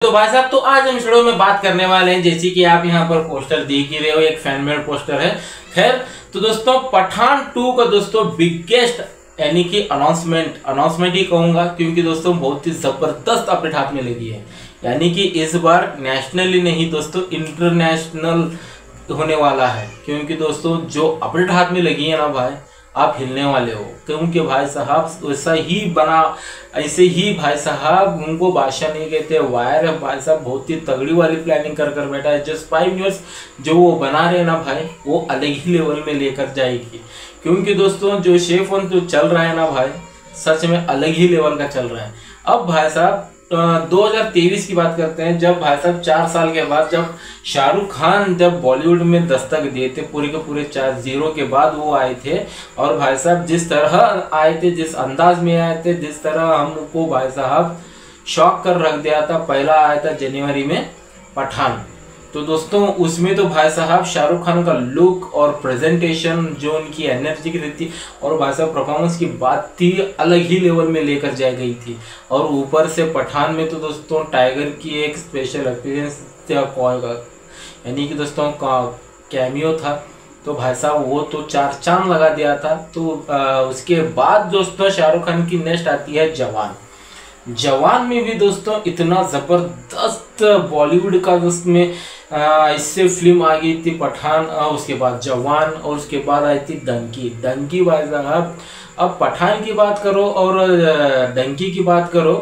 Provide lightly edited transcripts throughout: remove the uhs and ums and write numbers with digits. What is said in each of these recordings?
तो भाई साहब, तो आज हम इस वीडियो में बात करने वाले हैं, जैसे कि आप यहाँ पर पोस्टर देख ही रहे हो, एक फैन मेड पोस्टर है। खैर, तो दोस्तों पठान 2 का दोस्तों बिगेस्ट यानी कि अनाउंसमेंट ही कहूंगा, क्योंकि दोस्तों बहुत ही जबरदस्त अपडेट हाथ में लगी है। यानी कि इस बार नेशनली नहीं दोस्तों, इंटरनेशनल होने वाला है। क्योंकि दोस्तों जो अपडेट हाथ में लगी है ना भाई, आप हिलने वाले हो। क्योंकि भाई साहब वैसा ही बना, ऐसे ही भाई साहब उनको बादशाह नहीं कहते, वायर है भाई साहब, बहुत ही तगड़ी वाली प्लानिंग कर बैठा है। जस्ट 5 न्यूज़ जो वो बना रहे हैं ना भाई, वो अलग ही लेवल में लेकर जाएगी। क्योंकि दोस्तों जो शेफ वन जो चल रहा है ना भाई, सच में अलग ही लेवल का चल रहा है। अब भाई साहब 2023 की बात करते हैं, जब भाई साहब 4 साल के बाद जब शाहरुख खान जब बॉलीवुड में दस्तक दिए थे, पूरे के पूरे 4-0 के बाद वो आए थे। और भाई साहब जिस तरह आए थे, जिस अंदाज में आए थे, जिस तरह हमको भाई साहब शॉक कर रख दिया था। पहला आया था जनवरी में पठान, तो दोस्तों उसमें तो भाई साहब शाहरुख खान का लुक और प्रेजेंटेशन, जो उनकी एनर्जी की थी और भाई साहब परफॉर्मेंस की बात थी, अलग ही लेवल में लेकर जाई गई थी। और ऊपर से पठान में तो दोस्तों टाइगर की एक स्पेशल अपीयरेंस यानी कि दोस्तों का कैमियो था। तो भाई साहब वो तो 4 चांद लगा दिया था। तो उसके बाद दोस्तों शाहरुख खान की नेक्स्ट आती है जवान में भी दोस्तों इतना ज़बरदस्त बॉलीवुड का उसमें इससे फिल्म आ गई थी पठान, उसके बाद जवान, और उसके बाद आई थी डंकी भाई साहब। अब पठान की बात करो और डंकी की बात करो,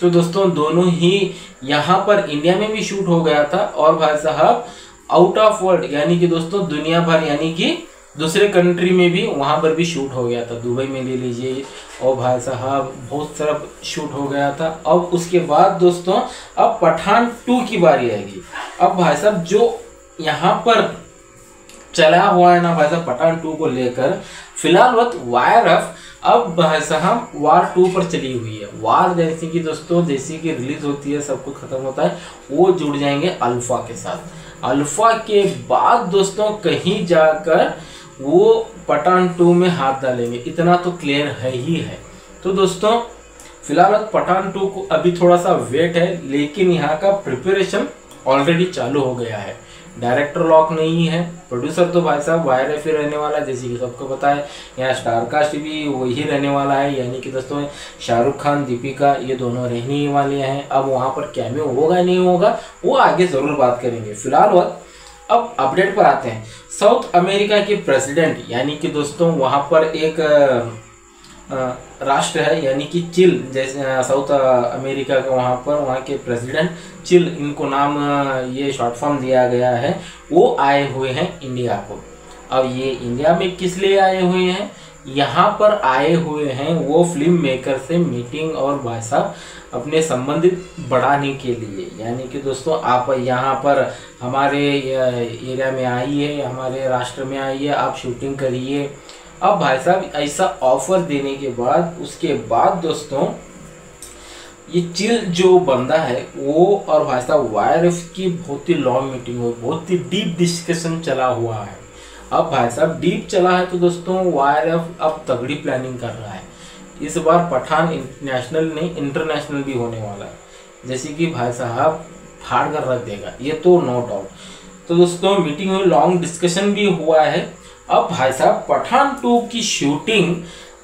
तो दोस्तों दोनों ही यहाँ पर इंडिया में भी शूट हो गया था, और भाई साहब आउट ऑफ वर्ल्ड यानी कि दोस्तों दुनिया भर, यानी कि दूसरे कंट्री में भी, वहाँ पर भी शूट हो गया था। दुबई में ले लीजिए, और भाई साहब बहुत सारा शूट हो गया था। अब उसके बाद दोस्तों अब पठान 2 की बारी आएगी। अब भाई साहब जो यहाँ पर चला हुआ है ना भाई साहब पठान 2 को लेकर, फिलहाल वक्त वायर ऑफ अब भाई साहब वार 2 पर चली हुई है। वार जैसे कि दोस्तों जैसे कि रिलीज होती है, सब कुछ खत्म होता है, वो जुड़ जाएंगे अल्फा के साथ। अल्फा के बाद दोस्तों कहीं जाकर वो पठान 2 में हाथ डालेंगे, इतना तो क्लियर है ही है। तो दोस्तों फिलहाल पठान 2 को अभी थोड़ा सा वेट है, लेकिन यहाँ का प्रिपरेशन ऑलरेडी चालू हो गया है। डायरेक्टर लॉक नहीं है, प्रोड्यूसर तो भाई साहब वायर एफ रहने वाला है, जैसे कि सबको पता है। यहाँ स्टार कास्ट भी वही रहने वाला है, यानी कि दोस्तों शाहरुख खान, दीपिका, ये दोनों रहने ही वाले हैं। अब वहाँ पर कैमियो होगा नहीं होगा वो आगे ज़रूर बात करेंगे। फिलहाल वक्त अब अपडेट पर आते हैं। साउथ अमेरिका के प्रेसिडेंट यानी कि दोस्तों वहाँ पर एक राष्ट्र है, यानी कि चिल, जैसे साउथ अमेरिका का वहाँ के प्रेसिडेंट चिल, इनको नाम ये शॉर्ट फॉर्म दिया गया है, वो आए हुए हैं इंडिया को। अब ये इंडिया में किस लिए आए हुए हैं? यहाँ पर आए हुए हैं वो फिल्म मेकर से मीटिंग और भाई साहब अपने संबंधित बढ़ाने के लिए। यानी कि दोस्तों आप यहाँ पर हमारे एरिया में आइए, हमारे राष्ट्र में आइए, आप शूटिंग करिए। अब भाई साहब ऐसा ऑफर देने के बाद, उसके बाद दोस्तों ये चिल जो बंदा है वो और भाई साहब वायर की बहुत ही लॉन्ग मीटिंग हुई, बहुत ही डीप डिस्कशन चला हुआ है। अब भाई साहब डीप चला है तो दोस्तों वायर अब तगड़ी प्लानिंग कर रहा है। इस बार पठान नेशनल नहीं इंटरनेशनल भी होने वाला है, जैसे कि भाई साहब फाड़ कर रख देगा, ये तो नो डाउट। तो दोस्तों मीटिंग हुई, लॉन्ग डिस्कशन भी हुआ है। अब भाई साहब पठान 2 की शूटिंग,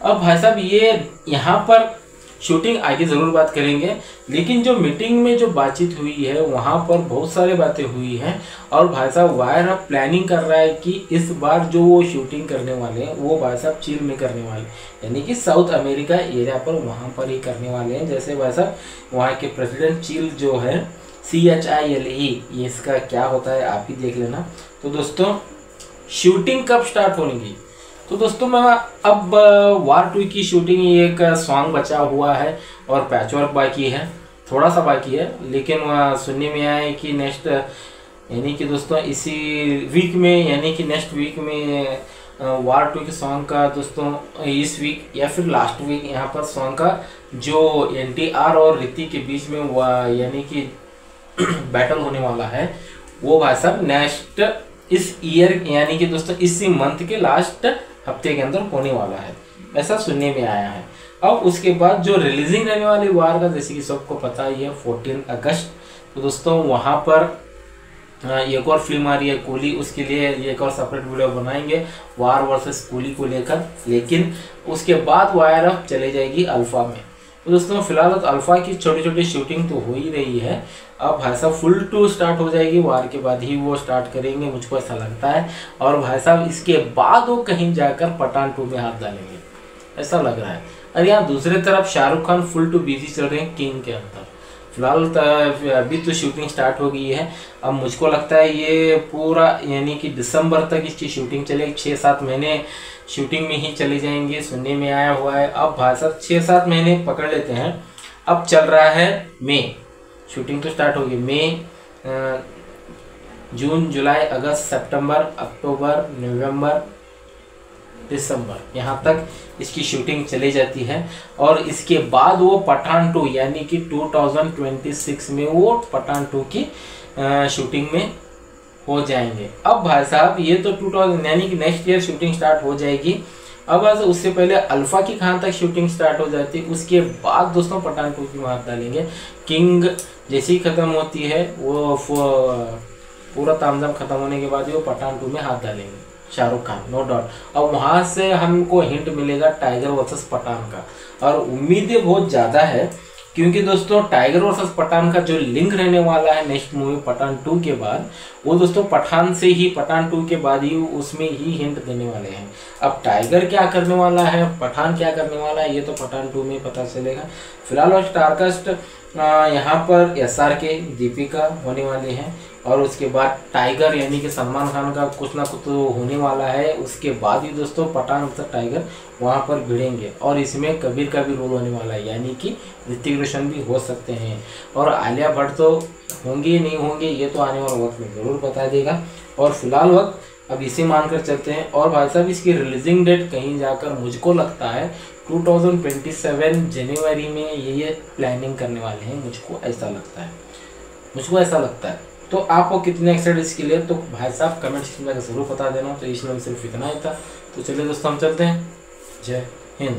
अब भाई साहब ये यहाँ पर शूटिंग आगे ज़रूर बात करेंगे, लेकिन जो मीटिंग में जो बातचीत हुई है वहाँ पर बहुत सारी बातें हुई हैं। और भाई साहब वायर अब प्लानिंग कर रहा है कि इस बार जो वो शूटिंग करने वाले हैं वो भाई साहब चिल में करने वाले, यानी कि साउथ अमेरिका एरिया पर, वहाँ पर ही करने वाले हैं। जैसे भाई साहब वहाँ के प्रेसिडेंट चिल जो है CHILE, ये इसका क्या होता है आप ही देख लेना। तो दोस्तों शूटिंग कब स्टार्ट होगी? तो दोस्तों मैं अब वार 2 की शूटिंग, एक सॉन्ग बचा हुआ है और पैचवर्क बाकी है, थोड़ा सा बाकी है, लेकिन सुनने में आया है कि नेक्स्ट यानी कि दोस्तों इसी वीक में, यानी कि नेक्स्ट वीक में वार 2 के सॉन्ग का दोस्तों इस वीक या फिर लास्ट वीक यहाँ पर सॉन्ग का जो NTR और ऋतिक के बीच में यानी कि बैटल होने वाला है, वो भाई साहब नेक्स्ट इस ईयर यानी कि दोस्तों इसी मंथ के लास्ट हफ्ते के अंदर होने वाला है, ऐसा सुनने में आया है। अब उसके बाद जो रिलीजिंग रहने वाली वार का, जैसे कि सबको पता ही है, 14 अगस्त तो दोस्तों वहाँ पर एक और फिल्म आ रही है कूली, उसके लिए एक और सेपरेट वीडियो बनाएंगे वार वर्सेस कूली को लेकर। लेकिन उसके बाद YRF चले जाएगी अल्फा में। तो दोस्तों फिलहाल तो अल्फा की छोटी छोटी शूटिंग तो हो ही रही है, अब भाई साहब फुल 2 स्टार्ट हो जाएगी, वार के बाद ही वो स्टार्ट करेंगे, मुझको ऐसा लगता है। और भाई साहब इसके बाद वो कहीं जाकर पठान 2 में हाथ डालेंगे, ऐसा लग रहा है। और यहाँ दूसरी तरफ शाहरुख खान फुल 2 बिजी चल रहे हैं किंग के अंदर। फिलहाल अभी तो शूटिंग स्टार्ट हो गई है, अब मुझको लगता है ये पूरा यानी कि दिसंबर तक इसकी शूटिंग चलेगी, 6-7 महीने शूटिंग में ही चले जाएंगे, सुनने में आया हुआ है। अब भाई साहब 6-7 महीने पकड़ लेते हैं, अब चल रहा है मई, शूटिंग तो स्टार्ट होगी मई, जून, जुलाई, अगस्त, सितंबर, अक्टूबर, नवंबर, दिसंबर, यहाँ तक इसकी शूटिंग चली जाती है। और इसके बाद वो पठान 2 यानी कि 2026 में वो पठान 2 की शूटिंग में हो जाएंगे। अब भाई साहब ये तो 2000 यानी कि नेक्स्ट ईयर शूटिंग स्टार्ट हो जाएगी। अब उससे पहले अल्फा की कहाँ तक शूटिंग स्टार्ट हो जाती है, उसके बाद दोस्तों पठान 2 की हाथ डालेंगे। किंग जैसे ही खत्म होती है वो पूरा तामझाम खत्म होने के बाद ही वो पठान 2 में हाथ डालेंगे शाहरुख खान, नो डाउट। और वहाँ से हमको हिंट मिलेगा टाइगर वर्सेस पठान का, और उम्मीदें बहुत ज़्यादा है क्योंकि दोस्तों टाइगर वर्सेस पठान का जो लिंक रहने वाला है नेक्स्ट मूवी पठान 2 के बाद, वो दोस्तों पठान से ही, पठान 2 के बाद ही उसमें ही हिंट देने वाले हैं। अब टाइगर क्या करने वाला है, पठान क्या करने वाला है, ये तो पठान 2 में पता चलेगा। फिलहाल और स्टारकास्ट यहाँ पर SRK, दीपिका होने वाले हैं, और उसके बाद टाइगर यानी कि सलमान खान का कुछ ना कुछ तो होने वाला है। उसके बाद ही दोस्तों पठान मतलब टाइगर वहाँ पर भिड़ेंगे, और इसमें कबीर का भी रोल होने वाला है, यानी कि ऋतिक रोशन भी हो सकते हैं। और आलिया भट्ट तो होंगे नहीं होंगे ये तो आने वाले वक्त में ज़रूर बता देगा। और फिलहाल वक्त अब इसे मानकर चलते हैं। और भाई साहब इसकी रिलीजिंग डेट कहीं जाकर मुझको लगता है 2027 जनवरी में ये प्लानिंग करने वाले हैं, मुझको ऐसा लगता है। तो आपको कितने एक्साइटेड इसके लिए, तो भाई साहब कमेंट सेक्शन में ज़रूर बता देना। तो इसलिए सिर्फ इतना ही था। तो चलिए दोस्तों हम चलते हैं। जय हिंद।